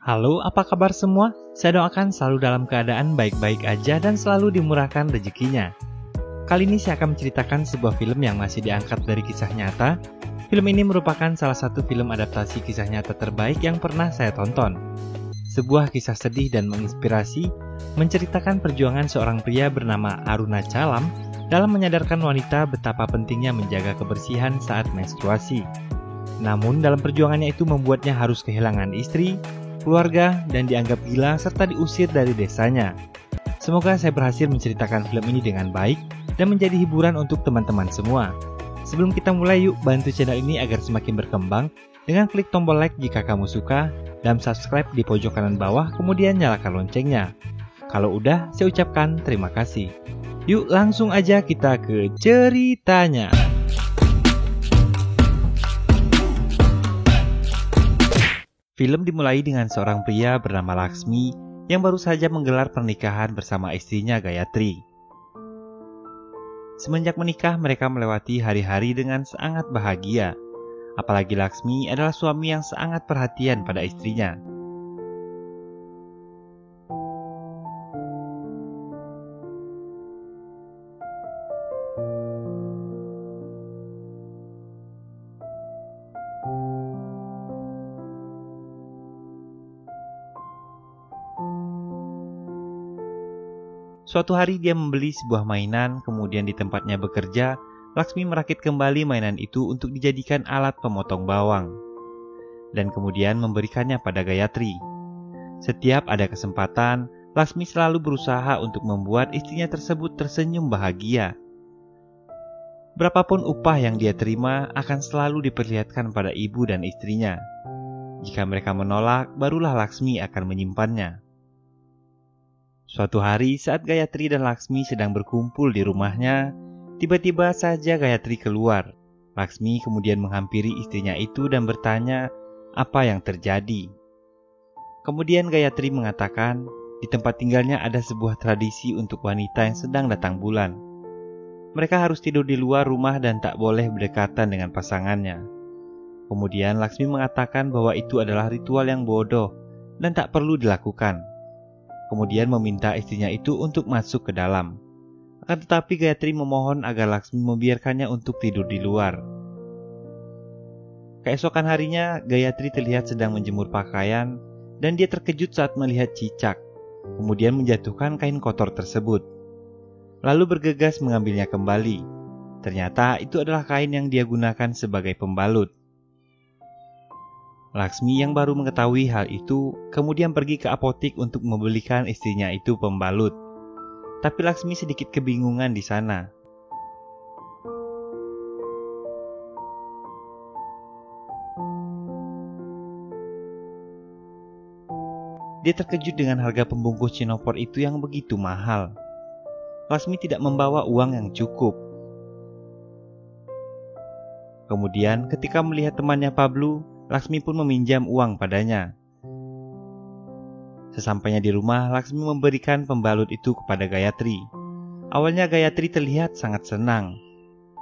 Halo, apa kabar semua? Saya doakan selalu dalam keadaan baik-baik aja dan selalu dimurahkan rezekinya. Kali ini saya akan menceritakan sebuah film yang masih diangkat dari kisah nyata. Film ini merupakan salah satu film adaptasi kisah nyata terbaik yang pernah saya tonton. Sebuah kisah sedih dan menginspirasi, menceritakan perjuangan seorang pria bernama Aruna Chalam dalam menyadarkan wanita betapa pentingnya menjaga kebersihan saat menstruasi. Namun dalam perjuangannya itu membuatnya harus kehilangan istri, keluarga, dan dianggap gila serta diusir dari desanya. Semoga saya berhasil menceritakan film ini dengan baik dan menjadi hiburan untuk teman-teman semua. Sebelum kita mulai, yuk bantu channel ini agar semakin berkembang dengan klik tombol like jika kamu suka dan subscribe di pojok kanan bawah, kemudian nyalakan loncengnya. Kalau udah, saya ucapkan terima kasih. Yuk langsung aja kita ke ceritanya. Film dimulai dengan seorang pria bernama Laksmi yang baru saja menggelar pernikahan bersama istrinya Gayatri. Semenjak menikah, mereka melewati hari-hari dengan sangat bahagia. Apalagi Laksmi adalah suami yang sangat perhatian pada istrinya. Suatu hari dia membeli sebuah mainan, kemudian di tempatnya bekerja, Laksmi merakit kembali mainan itu untuk dijadikan alat pemotong bawang. Dan kemudian memberikannya pada Gayatri. Setiap ada kesempatan, Laksmi selalu berusaha untuk membuat istrinya tersebut tersenyum bahagia. Berapapun upah yang dia terima akan selalu diperlihatkan pada ibu dan istrinya. Jika mereka menolak, barulah Laksmi akan menyimpannya. Suatu hari saat Gayatri dan Laksmi sedang berkumpul di rumahnya, tiba-tiba saja Gayatri keluar. Laksmi kemudian menghampiri istrinya itu dan bertanya apa yang terjadi. Kemudian Gayatri mengatakan di tempat tinggalnya ada sebuah tradisi untuk wanita yang sedang datang bulan. Mereka harus tidur di luar rumah dan tak boleh berdekatan dengan pasangannya. Kemudian Laksmi mengatakan bahwa itu adalah ritual yang bodoh dan tak perlu dilakukan. Kemudian meminta istrinya itu untuk masuk ke dalam. Akan tetapi Gayatri memohon agar Laksmi membiarkannya untuk tidur di luar. Keesokan harinya, Gayatri terlihat sedang menjemur pakaian dan dia terkejut saat melihat cicak, kemudian menjatuhkan kain kotor tersebut. Lalu bergegas mengambilnya kembali. Ternyata itu adalah kain yang dia gunakan sebagai pembalut. Laksmi yang baru mengetahui hal itu kemudian pergi ke apotik untuk membelikan istrinya itu pembalut. Tapi Laksmi sedikit kebingungan di sana. Dia terkejut dengan harga pembungkus cinopor itu yang begitu mahal. Laksmi tidak membawa uang yang cukup. Kemudian ketika melihat temannya Pablo, Laksmi pun meminjam uang padanya. Sesampainya di rumah, Laksmi memberikan pembalut itu kepada Gayatri. Awalnya Gayatri terlihat sangat senang.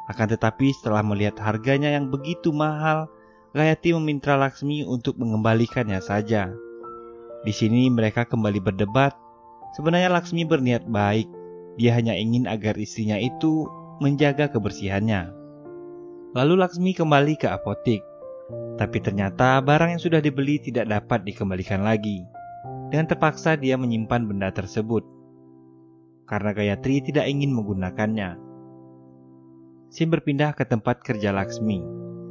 Akan tetapi setelah melihat harganya yang begitu mahal, Gayatri meminta Laksmi untuk mengembalikannya saja. Di sini mereka kembali berdebat. Sebenarnya Laksmi berniat baik. Dia hanya ingin agar istrinya itu menjaga kebersihannya. Lalu Laksmi kembali ke apotik. Tapi ternyata barang yang sudah dibeli tidak dapat dikembalikan lagi. Dengan terpaksa dia menyimpan benda tersebut karena Gayatri tidak ingin menggunakannya. Scene berpindah ke tempat kerja Laksmi.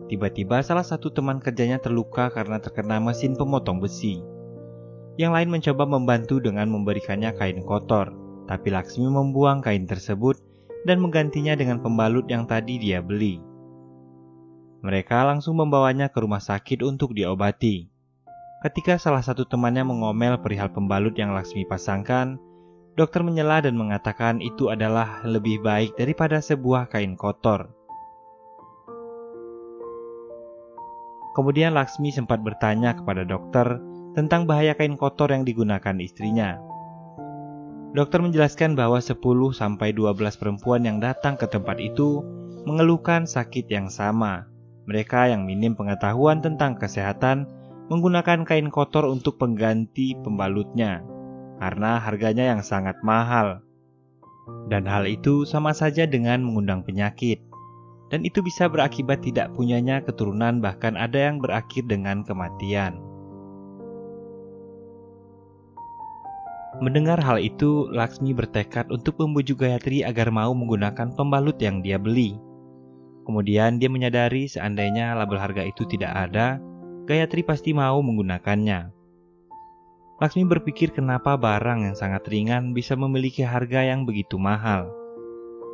Tiba-tiba salah satu teman kerjanya terluka karena terkena mesin pemotong besi. Yang lain mencoba membantu dengan memberikannya kain kotor, tapi Laksmi membuang kain tersebut dan menggantinya dengan pembalut yang tadi dia beli. Mereka langsung membawanya ke rumah sakit untuk diobati. Ketika salah satu temannya mengomel perihal pembalut yang Laksmi pasangkan, dokter menyela dan mengatakan itu adalah lebih baik daripada sebuah kain kotor. Kemudian Laksmi sempat bertanya kepada dokter tentang bahaya kain kotor yang digunakan istrinya. Dokter menjelaskan bahwa 10-12 perempuan yang datang ke tempat itu mengeluhkan sakit yang sama. Mereka yang minim pengetahuan tentang kesehatan menggunakan kain kotor untuk pengganti pembalutnya, karena harganya yang sangat mahal. Dan hal itu sama saja dengan mengundang penyakit, dan itu bisa berakibat tidak punyanya keturunan, bahkan ada yang berakhir dengan kematian. Mendengar hal itu, Laksmi bertekad untuk membujuk Gayatri agar mau menggunakan pembalut yang dia beli. Kemudian dia menyadari seandainya label harga itu tidak ada, Gayatri pasti mau menggunakannya. Laksmi berpikir kenapa barang yang sangat ringan bisa memiliki harga yang begitu mahal.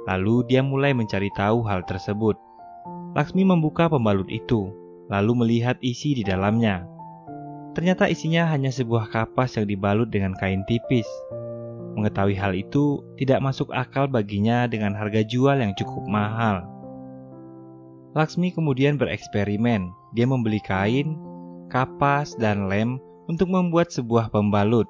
Lalu dia mulai mencari tahu hal tersebut. Laksmi membuka pembalut itu, lalu melihat isi di dalamnya. Ternyata isinya hanya sebuah kapas yang dibalut dengan kain tipis. Mengetahui hal itu tidak masuk akal baginya dengan harga jual yang cukup mahal. Laksmi kemudian bereksperimen. Dia membeli kain, kapas, dan lem untuk membuat sebuah pembalut.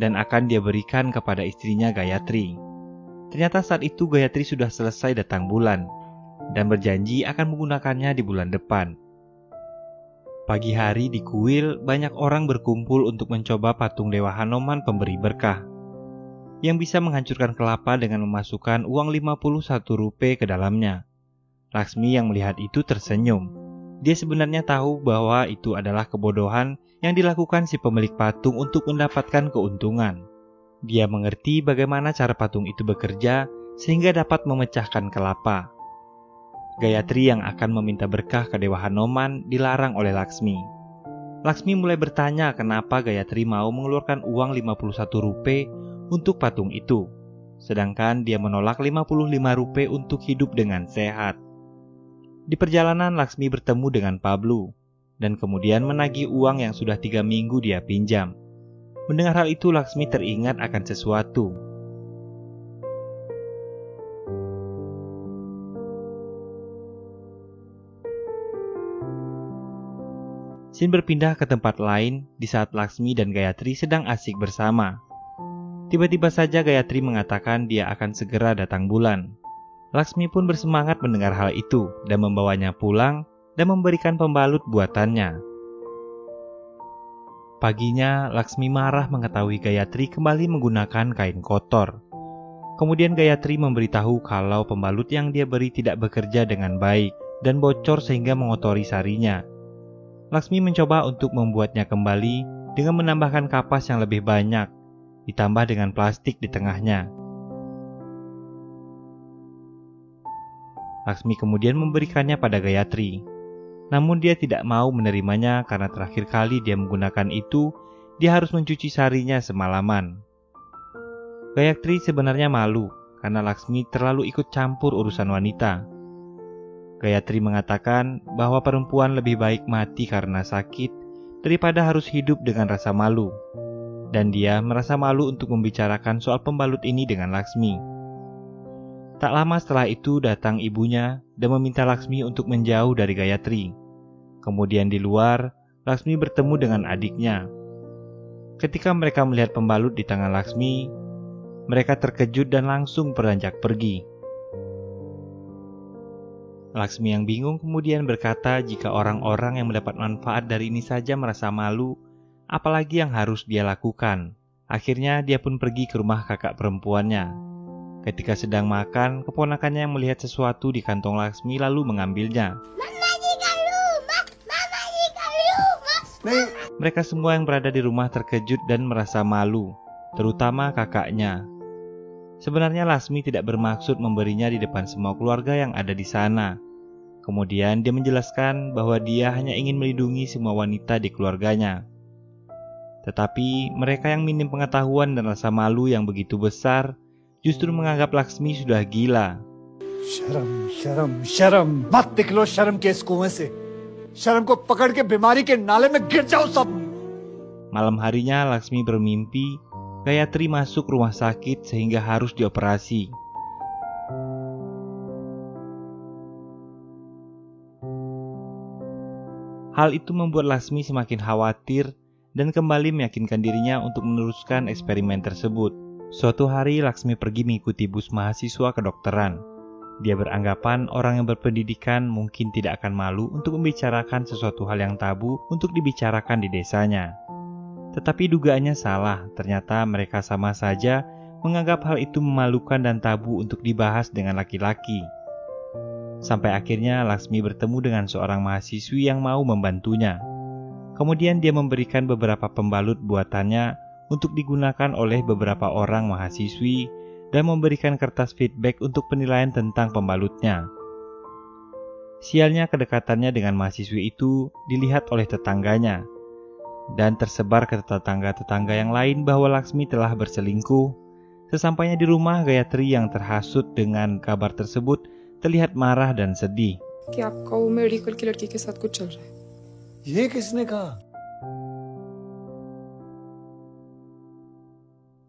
Dan akan dia berikan kepada istrinya Gayatri. Ternyata saat itu Gayatri sudah selesai datang bulan dan berjanji akan menggunakannya di bulan depan. Pagi hari di kuil, banyak orang berkumpul untuk mencoba patung Dewa Hanoman pemberi berkah yang bisa menghancurkan kelapa dengan memasukkan uang 51 rupiah ke dalamnya. Laksmi yang melihat itu tersenyum. Dia sebenarnya tahu bahwa itu adalah kebodohan yang dilakukan si pemilik patung untuk mendapatkan keuntungan. Dia mengerti bagaimana cara patung itu bekerja sehingga dapat memecahkan kelapa. Gayatri yang akan meminta berkah ke Dewa Hanoman dilarang oleh Laksmi. Laksmi mulai bertanya kenapa Gayatri mau mengeluarkan uang 51 rupiah untuk patung itu, sedangkan dia menolak 55 rupiah untuk hidup dengan sehat. Di perjalanan Laksmi bertemu dengan Pablo, dan kemudian menagih uang yang sudah 3 minggu dia pinjam. Mendengar hal itu, Laksmi teringat akan sesuatu. Scene berpindah ke tempat lain di saat Laksmi dan Gayatri sedang asik bersama. Tiba-tiba saja Gayatri mengatakan dia akan segera datang bulan. Laksmi pun bersemangat mendengar hal itu dan membawanya pulang dan memberikan pembalut buatannya. Paginya, Laksmi marah mengetahui Gayatri kembali menggunakan kain kotor. Kemudian Gayatri memberitahu kalau pembalut yang dia beri tidak bekerja dengan baik dan bocor sehingga mengotori sarinya. Laksmi mencoba untuk membuatnya kembali dengan menambahkan kapas yang lebih banyak, ditambah dengan plastik di tengahnya. Laksmi kemudian memberikannya pada Gayatri. Namun dia tidak mau menerimanya karena terakhir kali dia menggunakan itu, dia harus mencuci sarinya semalaman. Gayatri sebenarnya malu karena Laksmi terlalu ikut campur urusan wanita. Gayatri mengatakan bahwa perempuan lebih baik mati karena sakit daripada harus hidup dengan rasa malu. Dan dia merasa malu untuk membicarakan soal pembalut ini dengan Laksmi. Tak lama setelah itu datang ibunya dan meminta Laksmi untuk menjauh dari Gayatri. Kemudian di luar, Laksmi bertemu dengan adiknya. Ketika mereka melihat pembalut di tangan Laksmi, mereka terkejut dan langsung beranjak pergi. Laksmi yang bingung kemudian berkata jika orang-orang yang mendapat manfaat dari ini saja merasa malu, apalagi yang harus dia lakukan. Akhirnya dia pun pergi ke rumah kakak perempuannya. Ketika sedang makan, keponakannya yang melihat sesuatu di kantong Laksmi lalu mengambilnya. Mereka semua yang berada di rumah terkejut dan merasa malu, terutama kakaknya. Sebenarnya Laksmi tidak bermaksud memberinya di depan semua keluarga yang ada di sana. Kemudian dia menjelaskan bahwa dia hanya ingin melindungi semua wanita di keluarganya. Tetapi mereka yang minim pengetahuan dan rasa malu yang begitu besar justru menganggap Laksmi sudah gila. Sharam, mat niklo sharam ke is kuएं se. Sharam ko pakad ke bimari ke nale mein gir jao sab. Malam harinya Laksmi bermimpi Gayatri masuk rumah sakit sehingga harus dioperasi. Hal itu membuat Laksmi semakin khawatir dan kembali meyakinkan dirinya untuk meneruskan eksperimen tersebut. Suatu hari Laksmi pergi mengikuti bus mahasiswa kedokteran. Dia beranggapan orang yang berpendidikan mungkin tidak akan malu untuk membicarakan sesuatu hal yang tabu untuk dibicarakan di desanya. Tetapi dugaannya salah, ternyata mereka sama saja menganggap hal itu memalukan dan tabu untuk dibahas dengan laki-laki. Sampai akhirnya Laksmi bertemu dengan seorang mahasiswi yang mau membantunya. Kemudian dia memberikan beberapa pembalut buatannya untuk digunakan oleh beberapa orang mahasiswi dan memberikan kertas feedback untuk penilaian tentang pembalutnya. Sialnya kedekatannya dengan mahasiswi itu dilihat oleh tetangganya, dan tersebar ke tetangga-tetangga yang lain bahwa Laksmi telah berselingkuh. Sesampainya di rumah, Gayatri yang terhasut dengan kabar tersebut terlihat marah dan sedih. कि आपका वो मेडिकल की लड़की के साथ कुछ चल रहा है। ये किसने कहा?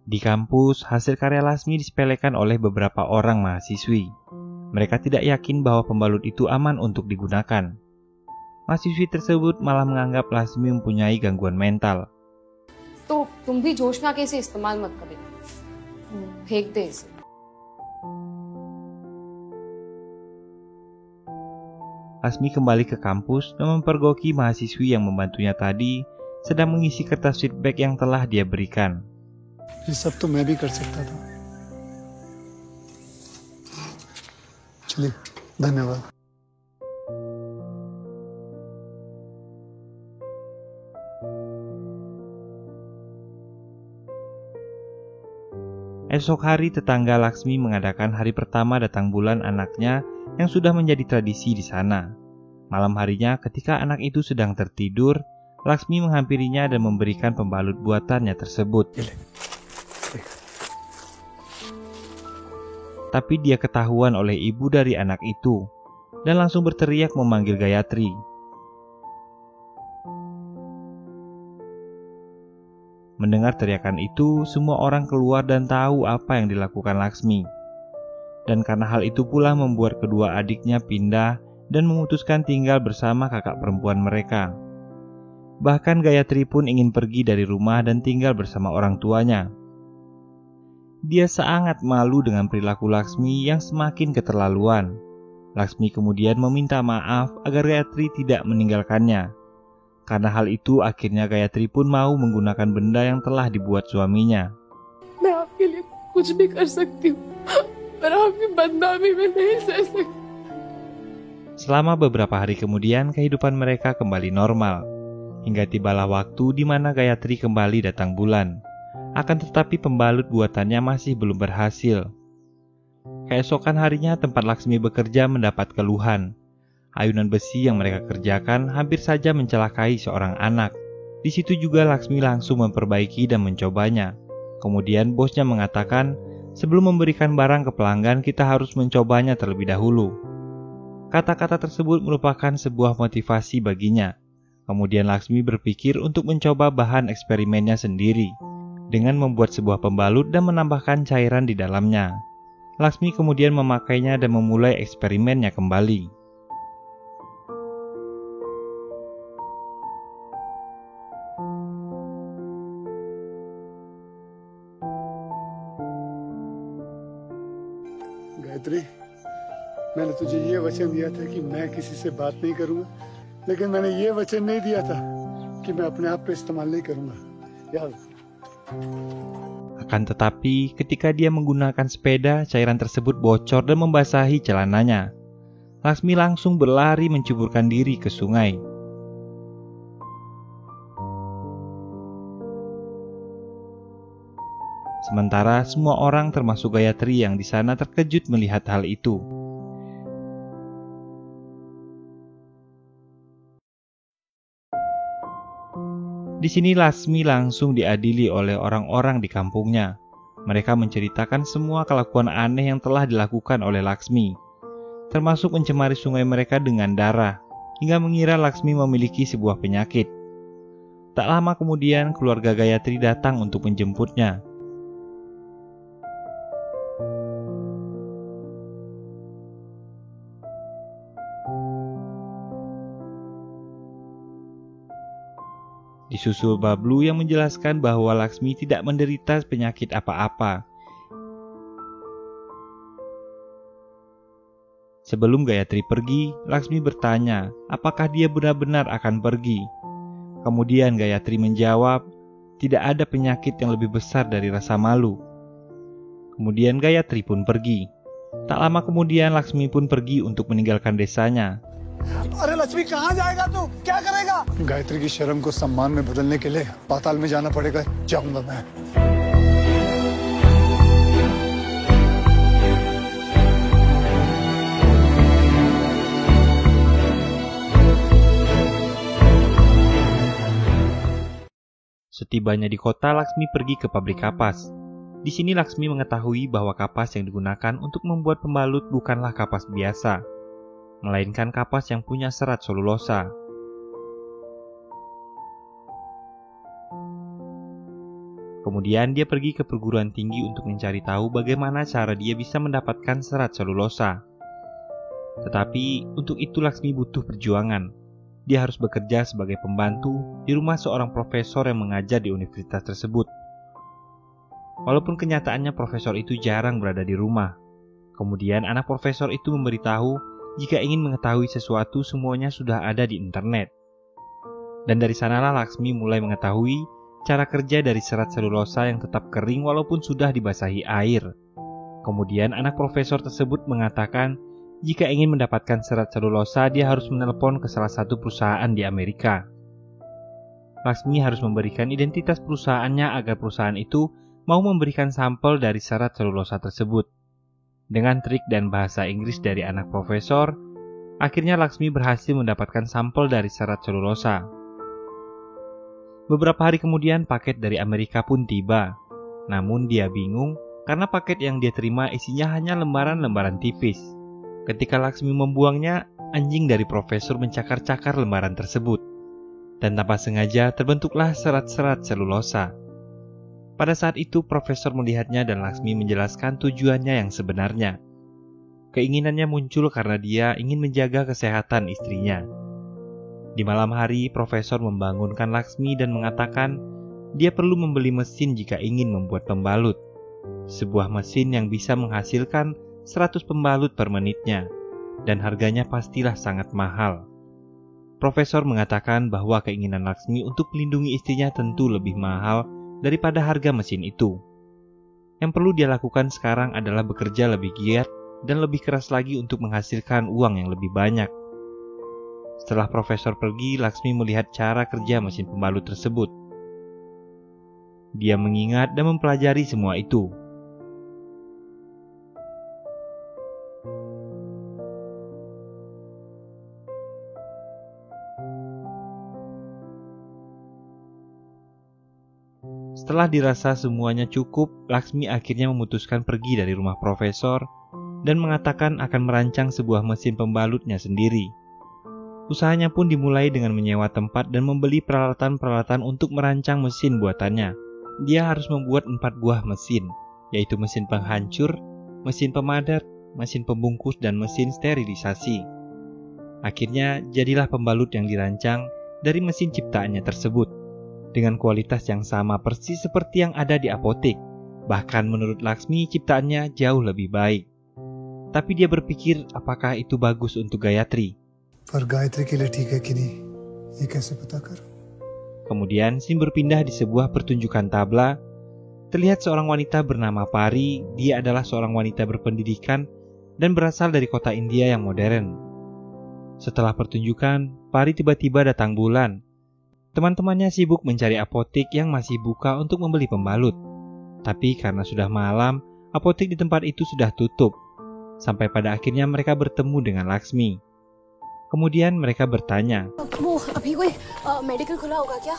Di kampus, hasil karya Laksmi disepelekan oleh beberapa orang mahasiswi. Mereka tidak yakin bahwa pembalut itu aman untuk digunakan. Mahasiswi tersebut malah menganggap Laksmi mempunyai gangguan mental. तो तुम भी जोश में आके इसे इस्तेमाल मत करो, फेंक दे इसे। Laksmi kembali ke kampus dan mempergoki mahasiswi yang membantunya tadi sedang mengisi kertas feedback yang telah dia berikan. ये सब तो मैं भी कर सकता था। चलिए, धन्यवाद। Esok hari tetangga Laksmi mengadakan hari pertama datang bulan anaknya yang sudah menjadi tradisi di sana. Malam harinya ketika anak itu sedang tertidur, Laksmi menghampirinya dan memberikan pembalut buatannya tersebut. Tapi dia ketahuan oleh ibu dari anak itu dan langsung berteriak memanggil Gayatri. Mendengar teriakan itu, semua orang keluar dan tahu apa yang dilakukan Laksmi. Dan karena hal itu pula membuat kedua adiknya pindah dan memutuskan tinggal bersama kakak perempuan mereka. Bahkan Gayatri pun ingin pergi dari rumah dan tinggal bersama orang tuanya. Dia sangat malu dengan perilaku Laksmi yang semakin keterlaluan. Laksmi kemudian meminta maaf agar Gayatri tidak meninggalkannya. Karena hal itu akhirnya Gayatri pun mau menggunakan benda yang telah dibuat suaminya. मैं आपके लिए कुछ भी कर सकती हूँ, पर आपकी बदनामी में नहीं सह सकती। Selama beberapa hari kemudian kehidupan mereka kembali normal. Hingga tibalah waktu di mana Gayatri kembali datang bulan. Akan tetapi pembalut buatannya masih belum berhasil. Keesokan harinya tempat Laksmi bekerja mendapat keluhan. Ayunan besi yang mereka kerjakan hampir saja mencelakai seorang anak. Di situ juga Laksmi langsung memperbaiki dan mencobanya. Kemudian bosnya mengatakan, sebelum memberikan barang ke pelanggan kita harus mencobanya terlebih dahulu. Kata-kata tersebut merupakan sebuah motivasi baginya. Kemudian Laksmi berpikir untuk mencoba bahan eksperimennya sendiri dengan membuat sebuah pembalut dan menambahkan cairan di dalamnya. Laksmi kemudian memakainya dan memulai eksperimennya kembali. Gayatri, मैंने तुझे ये वचन दिया था कि मैं किसी से बात नहीं करूंगा, लेकिन मैंने ये वचन नहीं दिया था कि मैं अपने आप पे इस्तेमाल नहीं करूंगा। याद। Akan tetapi, ketika dia menggunakan sepeda, cairan tersebut bocor dan membasahi celananya. Laksmi langsung berlari menceburkan diri ke sungai. Sementara semua orang termasuk Gayatri yang di sana terkejut melihat hal itu. Di sini Laksmi langsung diadili oleh orang-orang di kampungnya. Mereka menceritakan semua kelakuan aneh yang telah dilakukan oleh Laksmi, termasuk mencemari sungai mereka dengan darah, hingga mengira Laksmi memiliki sebuah penyakit. Tak lama kemudian keluarga Gayatri datang untuk menjemputnya. Disusul Bablu yang menjelaskan bahwa Laksmi tidak menderita penyakit apa-apa. Sebelum Gayatri pergi, Laksmi bertanya apakah dia benar-benar akan pergi. Kemudian Gayatri menjawab, tidak ada penyakit yang lebih besar dari rasa malu. Kemudian Gayatri pun pergi. Tak lama kemudian Laksmi pun pergi untuk meninggalkan desanya. अरे लक्ष्मी कहाँ जाएगा तू? क्या करेगा? गायत्री की शर्म को सम्मान में बदलने के लिए पाताल में जाना पड़ेगा। जाऊंगा मैं। Setibanya di kota, Laksmi pergi ke pabrik kapas. Di sini Laksmi mengetahui bahwa kapas yang digunakan untuk membuat pembalut bukanlah kapas biasa, melainkan kapas yang punya serat selulosa. Kemudian dia pergi ke perguruan tinggi untuk mencari tahu bagaimana cara dia bisa mendapatkan serat selulosa. Tetapi untuk itu Laksmi butuh perjuangan. Dia harus bekerja sebagai pembantu di rumah seorang profesor yang mengajar di universitas tersebut. Walaupun kenyataannya profesor itu jarang berada di rumah. Kemudian anak profesor itu memberitahu jika ingin mengetahui sesuatu semuanya sudah ada di internet. Dan dari sanalah Laksmi mulai mengetahui cara kerja dari serat selulosa yang tetap kering walaupun sudah dibasahi air. Kemudian anak profesor tersebut mengatakan jika ingin mendapatkan serat selulosa dia harus menelepon ke salah satu perusahaan di Amerika. Laksmi harus memberikan identitas perusahaannya agar perusahaan itu mau memberikan sampel dari serat selulosa tersebut. Dengan trik dan bahasa Inggris dari anak profesor, akhirnya Laksmi berhasil mendapatkan sampel dari serat selulosa. Beberapa hari kemudian paket dari Amerika pun tiba. Namun dia bingung karena paket yang dia terima isinya hanya lembaran-lembaran tipis. Ketika Laksmi membuangnya, anjing dari profesor mencakar-cakar lembaran tersebut. Dan tanpa sengaja terbentuklah serat-serat selulosa. Pada saat itu profesor melihatnya dan Laksmi menjelaskan tujuannya yang sebenarnya. Keinginannya muncul karena dia ingin menjaga kesehatan istrinya. Di malam hari, profesor membangunkan Laksmi dan mengatakan dia perlu membeli mesin jika ingin membuat pembalut. Sebuah mesin yang bisa menghasilkan 100 pembalut per menitnya, dan harganya pastilah sangat mahal. Profesor mengatakan bahwa keinginan Laksmi untuk melindungi istrinya tentu lebih mahal daripada harga mesin itu. Yang perlu dia lakukan sekarang adalah bekerja lebih giat dan lebih keras lagi untuk menghasilkan uang yang lebih banyak. Setelah profesor pergi, Laksmi melihat cara kerja mesin pembalut tersebut. Dia mengingat dan mempelajari semua itu. Setelah dirasa semuanya cukup, Laksmi akhirnya memutuskan pergi dari rumah profesor dan mengatakan akan merancang sebuah mesin pembalutnya sendiri. Usahanya pun dimulai dengan menyewa tempat dan membeli peralatan-peralatan untuk merancang mesin buatannya. Dia harus membuat 4 buah mesin, yaitu mesin penghancur, mesin pemadat, mesin pembungkus, dan mesin sterilisasi. Akhirnya jadilah pembalut yang dirancang dari mesin ciptaannya tersebut, dengan kualitas yang sama persis seperti yang ada di apotek. Bahkan menurut Laksmi ciptaannya jauh lebih baik. Tapi dia berpikir apakah itu bagus untuk Gayatri. पर गायत्री के लिए ठीक है कि नहीं, ये कैसे पता करूं? Kemudian scene berpindah di sebuah pertunjukan tabla. Terlihat seorang wanita bernama Pari. Dia adalah seorang wanita berpendidikan dan berasal dari kota India yang modern. Setelah pertunjukan, Pari tiba-tiba datang bulan. Teman-temannya sibuk mencari apotek yang masih buka untuk membeli pembalut. Tapi karena sudah malam, apotek di tempat itu sudah tutup. Sampai pada akhirnya mereka bertemu dengan Laksmi. Kemudian mereka bertanya, वो अभी कोई मेडिकल खुला होगा क्या?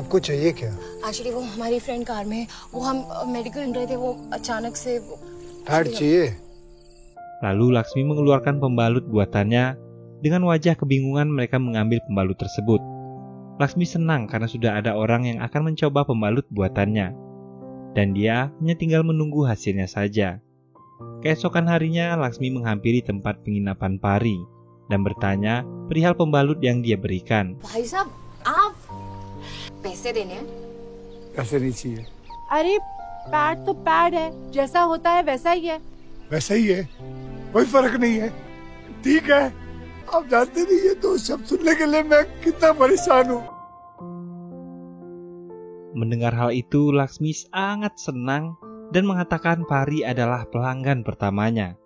आपको चाहिए क्या? एक्चुअली वो हमारी फ्रेंड कार में, वो हम मेडिकल ढूंढ रहे थे, वो अचानक से पैड चाहिए? Lalu Laksmi mengeluarkan pembalut buatannya. Dengan wajah kebingungan mereka mengambil pembalut tersebut. Laksmi senang karena sudah ada orang yang akan mencoba pembalut buatannya. Dan dia hanya tinggal menunggu hasilnya saja. Keesokan harinya Laksmi menghampiri tempat penginapan Pari dan bertanya perihal pembalut yang dia berikan. भाई साहब आप पैसे देने हैं? पैसे नहीं चाहिए। अरे पैड तो पैड है, जैसा होता है वैसा ही है। वैसा ही है, कोई फर्क नहीं है, ठीक है। आप जानते नहीं ये दो शब्द सुनने के लिए मैं कितना परेशान हूँ। Mendengar hal itu, Laksmi sangat senang dan mengatakan Pari adalah pelanggan pertamanya.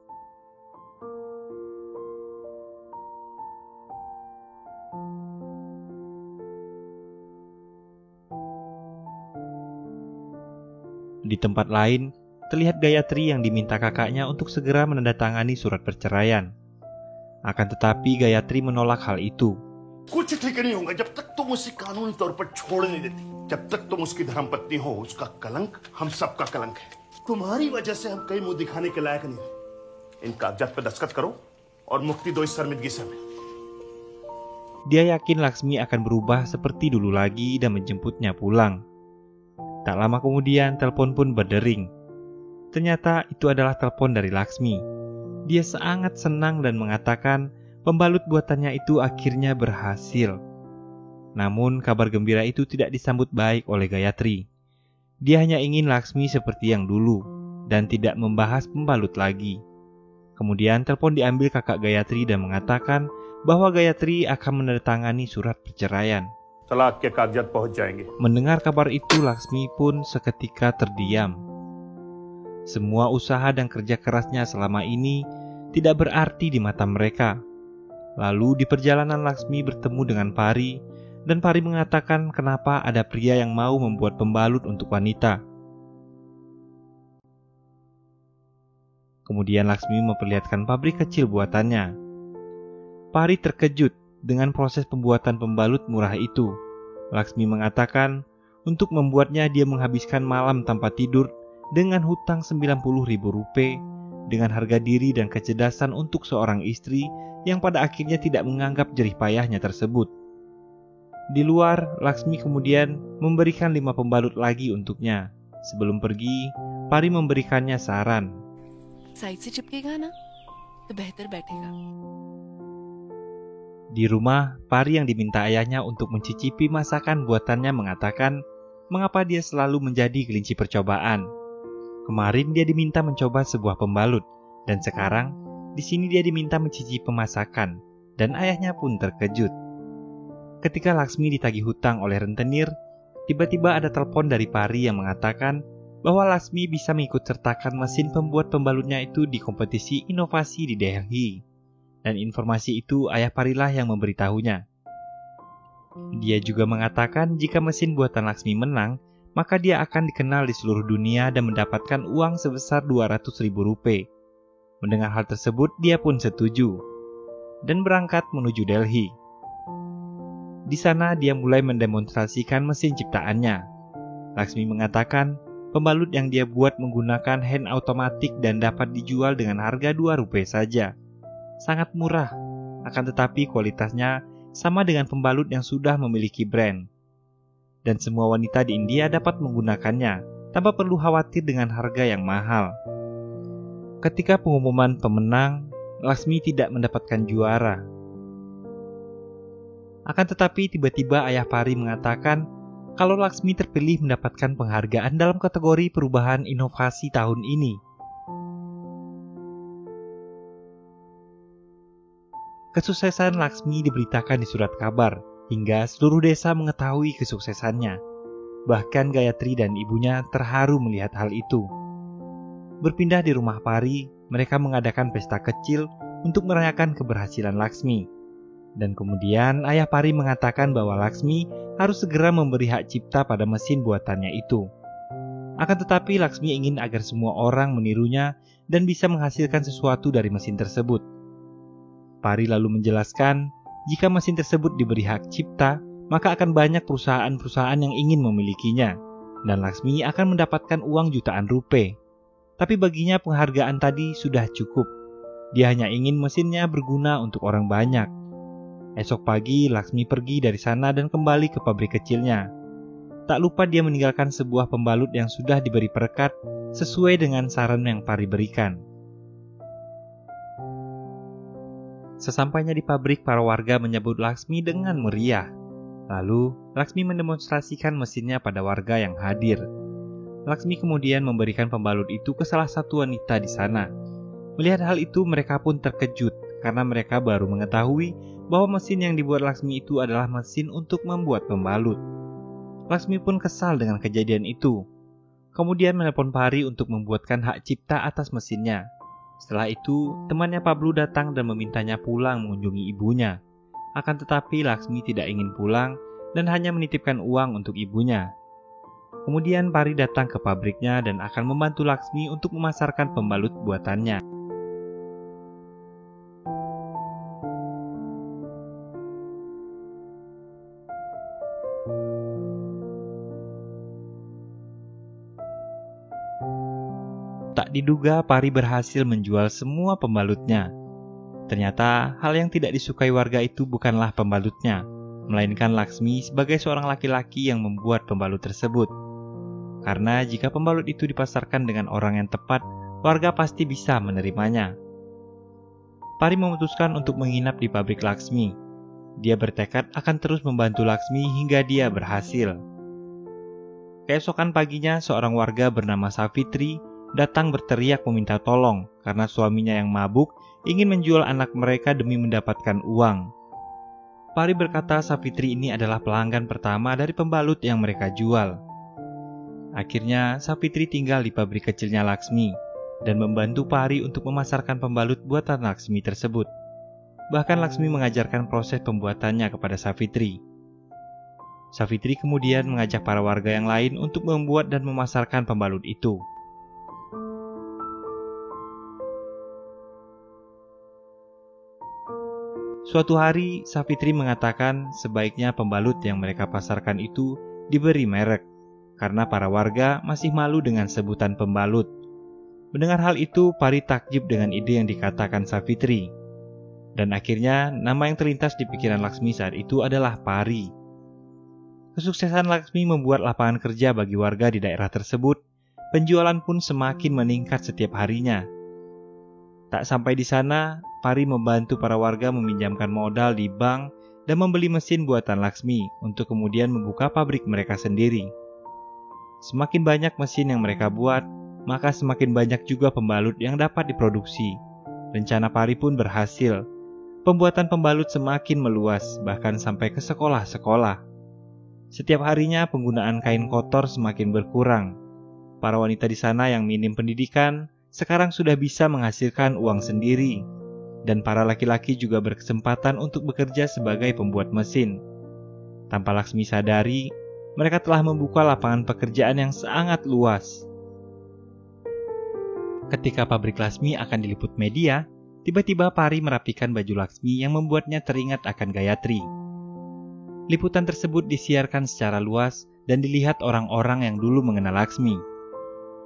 Di tempat lain, terlihat Gayatri yang diminta kakaknya untuk segera menandatangani surat perceraian. Akan tetapi Gayatri menolak hal itu. कुछ ठीक नहीं होगा जब तक तुम उसे कानूनी तौर पर छोड़ नहीं देती। जब तक तुम उसकी धर्मपत्नी हो, उसका कलंक हम सबका कलंक है। तुम्हारी वजह से हम कहीं मुंह दिखाने के लायक नहीं। इन कागजात पर दस्तखत करो और मुक्ति दो इस शर्मिंदगी से हमें। Dia yakin Laksmi akan berubah seperti dulu lagi dan menjemputnya pulang. Tak lama kemudian telepon pun berdering. Ternyata itu adalah telepon dari Laksmi. Dia sangat senang dan mengatakan pembalut buatannya itu akhirnya berhasil. Namun kabar gembira itu tidak disambut baik oleh Gayatri. Dia hanya ingin Laksmi seperti yang dulu dan tidak membahas pembalut lagi. Kemudian telepon diambil kakak Gayatri dan mengatakan bahwa Gayatri akan menandatangani surat perceraian. तलाक के कागजात पहुंच जाएंगे। Mendengar kabar itu, Laksmi pun seketika terdiam. Semua usaha dan kerja kerasnya selama ini tidak berarti di mata mereka. Lalu di perjalanan Laksmi bertemu dengan Pari, dan Pari mengatakan kenapa ada pria yang mau membuat pembalut untuk wanita. Kemudian Laksmi memperlihatkan pabrik kecil buatannya. Pari terkejut dengan proses pembuatan pembalut murah itu. Laksmi mengatakan untuk membuatnya dia menghabiskan malam tanpa tidur dengan hutang 90.000 rupiah, dengan harga diri dan kecerdasan untuk seorang istri yang pada akhirnya tidak menganggap jerih payahnya tersebut. Di luar, Laksmi kemudian memberikan 5 pembalut lagi untuknya. Sebelum pergi, Pari memberikannya saran. Side से चिपकेगा ना तो बेहतर बैठेगा। Di rumah, Pari yang diminta ayahnya untuk mencicipi masakan buatannya mengatakan mengapa dia selalu menjadi kelinci percobaan. Kemarin dia diminta mencoba sebuah pembalut, dan sekarang di sini dia diminta mencicipi masakan, dan ayahnya pun terkejut. Ketika Laksmi ditagih hutang oleh rentenir, tiba-tiba ada telepon dari Pari yang mengatakan bahwa Laksmi bisa mengikut sertakan mesin pembuat pembalutnya itu di kompetisi inovasi di Delhi. Dan informasi itu ayah Parilah yang memberitahunya. Dia juga mengatakan jika mesin buatan Laksmi menang, maka dia akan dikenal di seluruh dunia dan mendapatkan uang sebesar 200.000 rupiah. Mendengar hal tersebut, dia pun setuju dan berangkat menuju Delhi. Di sana dia mulai mendemonstrasikan mesin ciptaannya. Laksmi mengatakan pembalut yang dia buat menggunakan hand automatik dan dapat dijual dengan harga 2 rupiah saja. Sangat murah, akan tetapi kualitasnya sama dengan pembalut yang sudah memiliki brand. Dan semua wanita di India dapat menggunakannya tanpa perlu khawatir dengan harga yang mahal. Ketika pengumuman pemenang, Laksmi tidak mendapatkan juara. Akan tetapi tiba-tiba ayah Pari mengatakan kalau Laksmi terpilih mendapatkan penghargaan dalam kategori perubahan inovasi tahun ini. Kesuksesan Laksmi diberitakan di surat kabar, hingga seluruh desa mengetahui kesuksesannya. Bahkan Gayatri dan ibunya terharu melihat hal itu. Berpindah di rumah Pari, mereka mengadakan pesta kecil untuk merayakan keberhasilan Laksmi. Dan kemudian ayah Pari mengatakan bahwa Laksmi harus segera memberi hak cipta pada mesin buatannya itu. Akan tetapi Laksmi ingin agar semua orang menirunya dan bisa menghasilkan sesuatu dari mesin tersebut. Pari lalu menjelaskan, jika mesin tersebut diberi hak cipta, maka akan banyak perusahaan-perusahaan yang ingin memilikinya, dan Laksmi akan mendapatkan uang jutaan rupiah. Tapi baginya penghargaan tadi sudah cukup. Dia hanya ingin mesinnya berguna untuk orang banyak. Esok pagi, Laksmi pergi dari sana dan kembali ke pabrik kecilnya. Tak lupa dia meninggalkan sebuah pembalut yang sudah diberi perekat sesuai dengan saran yang Pari berikan. Sesampainya di pabrik, para warga menyambut Laksmi dengan meriah. Lalu, Laksmi mendemonstrasikan mesinnya pada warga yang hadir. Laksmi kemudian memberikan pembalut itu ke salah satu wanita di sana. Melihat hal itu, mereka pun terkejut karena mereka baru mengetahui bahwa mesin yang dibuat Laksmi itu adalah mesin untuk membuat pembalut. Laksmi pun kesal dengan kejadian itu. Kemudian menelpon Pari untuk membuatkan hak cipta atas mesinnya. Setelah itu, temannya Pablo datang dan memintanya pulang mengunjungi ibunya. Akan tetapi Laksmi tidak ingin pulang dan hanya menitipkan uang untuk ibunya. Kemudian Pari datang ke pabriknya dan akan membantu Laksmi untuk memasarkan pembalut buatannya. Tak diduga Pari berhasil menjual semua pembalutnya. Ternyata hal yang tidak disukai warga itu bukanlah pembalutnya, melainkan Laksmi sebagai seorang laki-laki yang membuat pembalut tersebut. Karena jika pembalut itu dipasarkan dengan orang yang tepat, warga pasti bisa menerimanya. Pari memutuskan untuk menginap di pabrik Laksmi. Dia bertekad akan terus membantu Laksmi hingga dia berhasil. Keesokan paginya, seorang warga bernama Savitri datang berteriak meminta tolong karena suaminya yang mabuk ingin menjual anak mereka demi mendapatkan uang. Pari berkata Savitri ini adalah pelanggan pertama dari pembalut yang mereka jual. Akhirnya Savitri tinggal di pabrik kecilnya Laksmi dan membantu Pari untuk memasarkan pembalut buatan Laksmi tersebut. Bahkan Laksmi mengajarkan proses pembuatannya kepada Savitri. Savitri kemudian mengajak para warga yang lain untuk membuat dan memasarkan pembalut itu. Suatu hari, Savitri mengatakan sebaiknya pembalut yang mereka pasarkan itu diberi merek, karena para warga masih malu dengan sebutan pembalut. Mendengar hal itu, Pari takjub dengan ide yang dikatakan Savitri. Dan akhirnya, nama yang terlintas di pikiran Laksmi saat itu adalah Pari. Kesuksesan Laksmi membuat lapangan kerja bagi warga di daerah tersebut, penjualan pun semakin meningkat setiap harinya. Tak sampai di sana, Pari membantu para warga meminjamkan modal di bank dan membeli mesin buatan Laksmi untuk kemudian membuka pabrik mereka sendiri. Semakin banyak mesin yang mereka buat, maka semakin banyak juga pembalut yang dapat diproduksi. Rencana Pari pun berhasil. Pembuatan pembalut semakin meluas, bahkan sampai ke sekolah-sekolah. Setiap harinya penggunaan kain kotor semakin berkurang. Para wanita di sana yang minim pendidikan sekarang sudah bisa menghasilkan uang sendiri. Dan para laki-laki juga berkesempatan untuk bekerja sebagai pembuat mesin. Tanpa Laksmi sadari, mereka telah membuka lapangan pekerjaan yang sangat luas. Ketika pabrik Laksmi akan diliput media, tiba-tiba Pari merapikan baju Laksmi yang membuatnya teringat akan Gayatri. Liputan tersebut disiarkan secara luas dan dilihat orang-orang yang dulu mengenal Laksmi.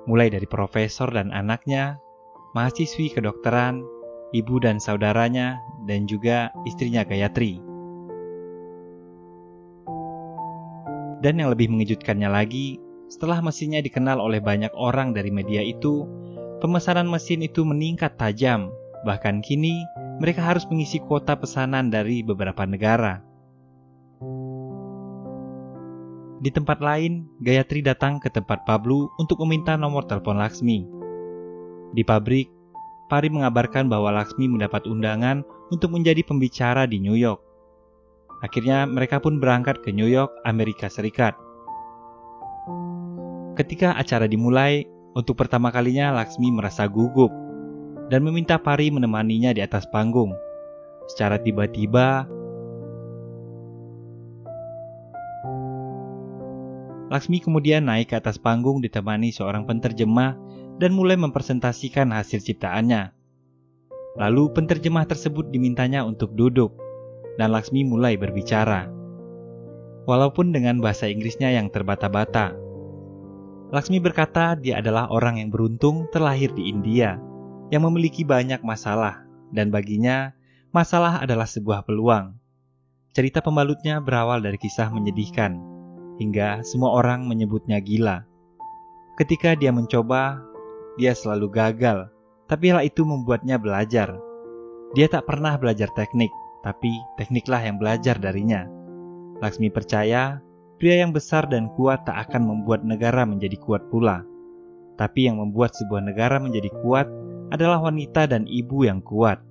Mulai dari profesor dan anaknya, mahasiswi kedokteran, ibu dan saudaranya, dan juga istrinya Gayatri. Dan yang lebih mengejutkannya lagi, setelah mesinnya dikenal oleh banyak orang dari media itu, pemesanan mesin itu meningkat tajam. Bahkan kini, mereka harus mengisi kuota pesanan dari beberapa negara. Di tempat lain, Gayatri datang ke tempat Pablo untuk meminta nomor telepon Laksmi. Di pabrik, Pari mengabarkan bahwa Laksmi mendapat undangan untuk menjadi pembicara di New York. Akhirnya mereka pun berangkat ke New York, Amerika Serikat. Ketika acara dimulai, untuk pertama kalinya Laksmi merasa gugup dan meminta Pari menemaninya di atas panggung. Secara tiba-tiba, Laksmi kemudian naik ke atas panggung ditemani seorang penterjemah dan mulai mempresentasikan hasil ciptaannya. Lalu penterjemah tersebut dimintanya untuk duduk, dan Laksmi mulai berbicara. Walaupun dengan bahasa Inggrisnya yang terbata-bata. Laksmi berkata dia adalah orang yang beruntung terlahir di India, yang memiliki banyak masalah, dan baginya, masalah adalah sebuah peluang. Cerita pembalutnya berawal dari kisah menyedihkan, hingga semua orang menyebutnya gila. Ketika dia mencoba, dia selalu gagal, tapi hal itu membuatnya belajar. Dia tak pernah belajar teknik, tapi tekniklah yang belajar darinya. Laksmi percaya, pria yang besar dan kuat tak akan membuat negara menjadi kuat pula. Tapi yang membuat sebuah negara menjadi kuat adalah wanita dan ibu yang kuat.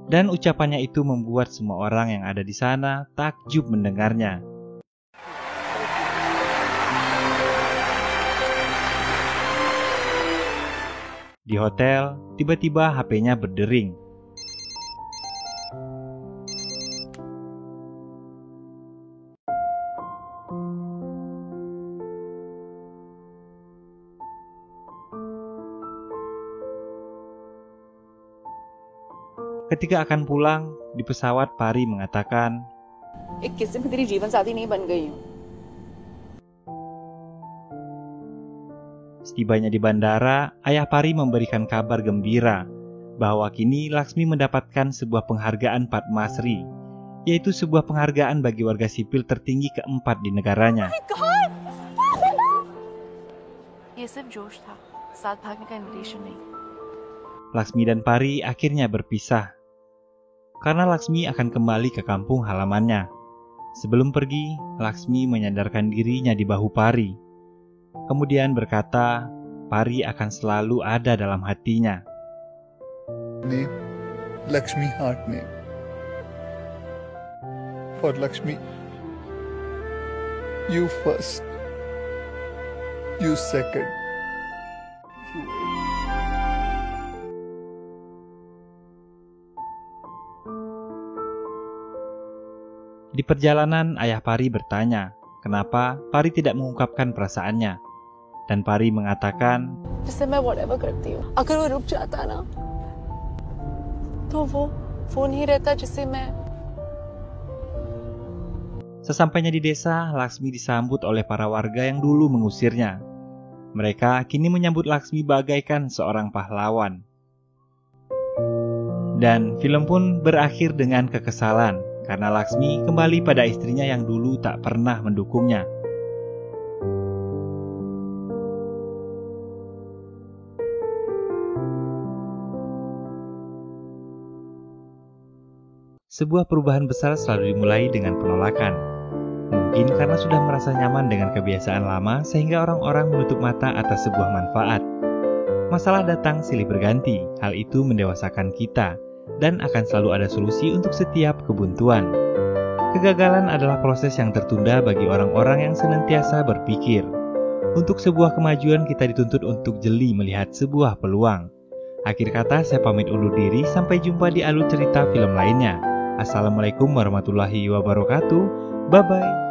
Dan ucapannya itu membuat semua orang yang ada di sana takjub mendengarnya. Di hotel, tiba-tiba HP-nya berdering. Ketika akan pulang, di pesawat Pari mengatakan, एक किस्म की तेरी जीवन साथी नहीं बन गई हूँ। Setibanya di bandara, ayah Pari memberikan kabar gembira bahwa kini Laksmi mendapatkan sebuah penghargaan Padma Shri, yaitu sebuah penghargaan bagi warga sipil tertinggi keempat di negaranya. ये सिर्फ जोश था, साथ भागने का इनविटेशन नहीं। Laksmi dan Pari akhirnya berpisah, karena Laksmi akan kembali ke kampung halamannya. Sebelum pergi, Laksmi menyandarkan dirinya di bahu Pari. Kemudian berkata, Pari akan selalu ada dalam hatinya. Name, Lakshmi Heart name. For Lakshmi, you first, you second. Di perjalanan, ayah Pari bertanya, kenapa Pari tidak mengungkapkan perasaannya. Dan Pari mengatakan, जिससे मैं whatever करती हूँ, अगर वो रुक जाता ना, तो वो नहीं रहता जिससे मैं। Sesampainya di desa, Laksmi disambut oleh para warga yang dulu mengusirnya. Mereka kini menyambut Laksmi bagaikan seorang pahlawan. Dan film pun berakhir dengan kekesalan, karena Laksmi kembali pada istrinya yang dulu tak pernah mendukungnya. Sebuah perubahan besar selalu dimulai dengan penolakan. Mungkin karena sudah merasa nyaman dengan kebiasaan lama sehingga orang-orang menutup mata atas sebuah manfaat. Masalah datang silih berganti, hal itu mendewasakan kita, dan akan selalu ada solusi untuk setiap kebuntuan. Kegagalan adalah proses yang tertunda bagi orang-orang yang senantiasa berpikir. Untuk sebuah kemajuan kita dituntut untuk jeli melihat sebuah peluang. Akhir kata saya pamit undur diri, sampai jumpa di alur cerita film lainnya. Assalamualaikum warahmatullahi wabarakatuh. Bye-bye.